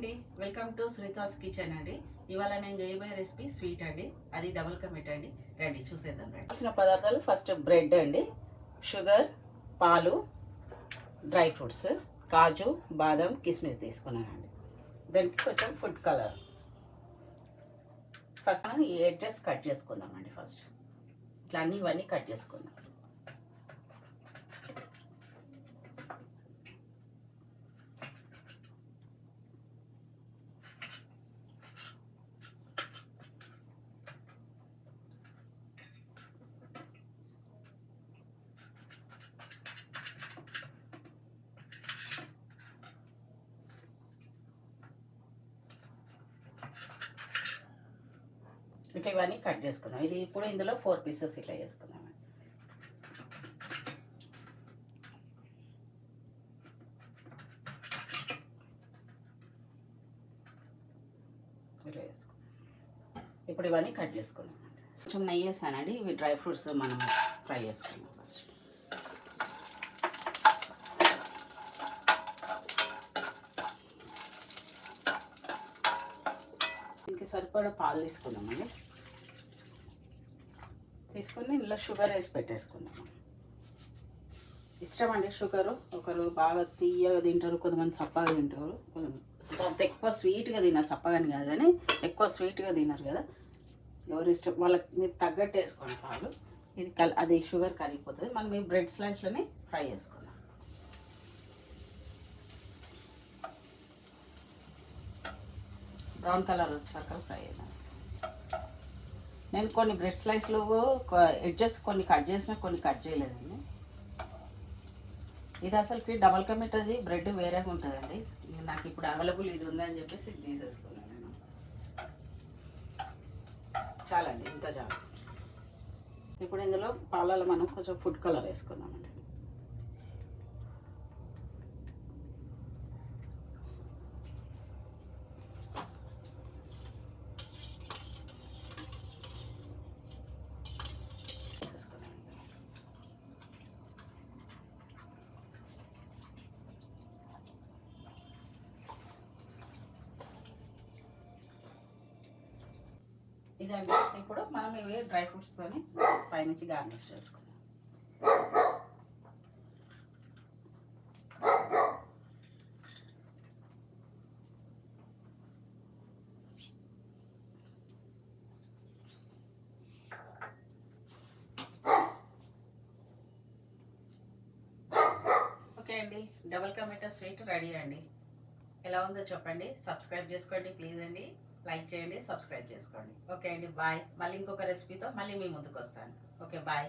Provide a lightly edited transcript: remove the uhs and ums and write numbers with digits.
అండి, welcome to శ్రీతాస్ kitchen అండి. ఇవాళ నేను చేయబోయే రెసిపీ స్వీట్ అండి. అది డబుల్ కా మీఠా అండి. రండి చూసేద్దాం. రండి. కావాల్సిన పదార్థాలు ఫస్ట్ బ్రెడ్ అండి, షుగర్, పాలు, డ్రై ఫ్రూట్స్, కాజు, బాదం, కిస్మిస్ తీసుకున్నానండి. దానికి కొంచెం ఫుడ్ కలర్. ఫస్ట్ మనం ఈ ఎడ్జెస్ కట్ చేసుకుందామండి. ఫస్ట్ ఇట్లా ఇవన్నీ కట్ చేసుకుందాం. ఇట్లా ఇవన్నీ కట్ చేసుకుందాం. ఇది ఇప్పుడు ఇందులో 4 పీసెస్ ఇట్లా చేసుకుందాం. ఇట్లా వేసుకుందాం. ఇప్పుడు ఇవన్నీ కట్ చేసుకుందాం. కొంచెం నెయ్యి వేసానండి. ఇవి డ్రై ఫ్రూట్స్ మనం ఫ్రై చేసుకుందాం. ఫస్ట్ దీనికి సరిపడా పాలు తీసుకుందామండి. తీసుకొని ఇందులో షుగర్ వేసి పెట్టేసుకుందాం. ఇష్టం అండి షుగరు. ఒకరు బాగా తీయగా తింటారు, కొంతమంది చప్పగా తింటారు. కొంత ఎక్కువ స్వీట్గా తిన్నారు, చప్పగాని కాదు కానీ ఎక్కువ స్వీట్గా తిన్నారు కదా. ఎవరు ఇష్టం వాళ్ళకి మీరు తగ్గట్టు వేసుకోండి పాలు. ఇది అది షుగర్ కరిగిపోతుంది. మనం ఈ బ్రెడ్ స్లైస్లని ఫ్రై చేసుకుందాం. బ్రౌన్ కలర్ వచ్చాక ఫ్రై చేద్దాం. నేను కొన్ని బ్రెడ్ స్లైస్లు ఎడ్జెస్ కొన్ని కట్ చేసినా కొన్ని కట్ చేయలేదండి. ఇది అసలుకి డబల్ కా మీఠాది బ్రెడ్ వేరేగా ఉంటుందండి. నాకు ఇప్పుడు అవైలబుల్ ఇది ఉందని చెప్పేసి ఇది తీసేసుకున్నాను నేను. చాలండి, ఇంత చాలు. ఇప్పుడు ఇందులో పాలలో మనం కొంచెం ఫుడ్ కలర్ వేసుకుందామండి. ఇదండి. ఇప్పుడు మనం ఇవి డ్రై ఫ్రూట్స్తో పైనుంచి గార్నిష్ చేసుకుందాం. ఓకే అండి, double ka meetha sweet ready అండి. ఎలా ఉందో చెప్పండి. సబ్స్క్రైబ్ చేసుకోండి ప్లీజ్ అండి. లైక్ చేయండి, సబ్స్క్రైబ్ చేసుకోండి. ఓకే అండి, బాయ్. మళ్ళీ ఇంకొక రెసిపీతో మళ్ళీ మీ ముందుకు వస్తాను. Okay, bye.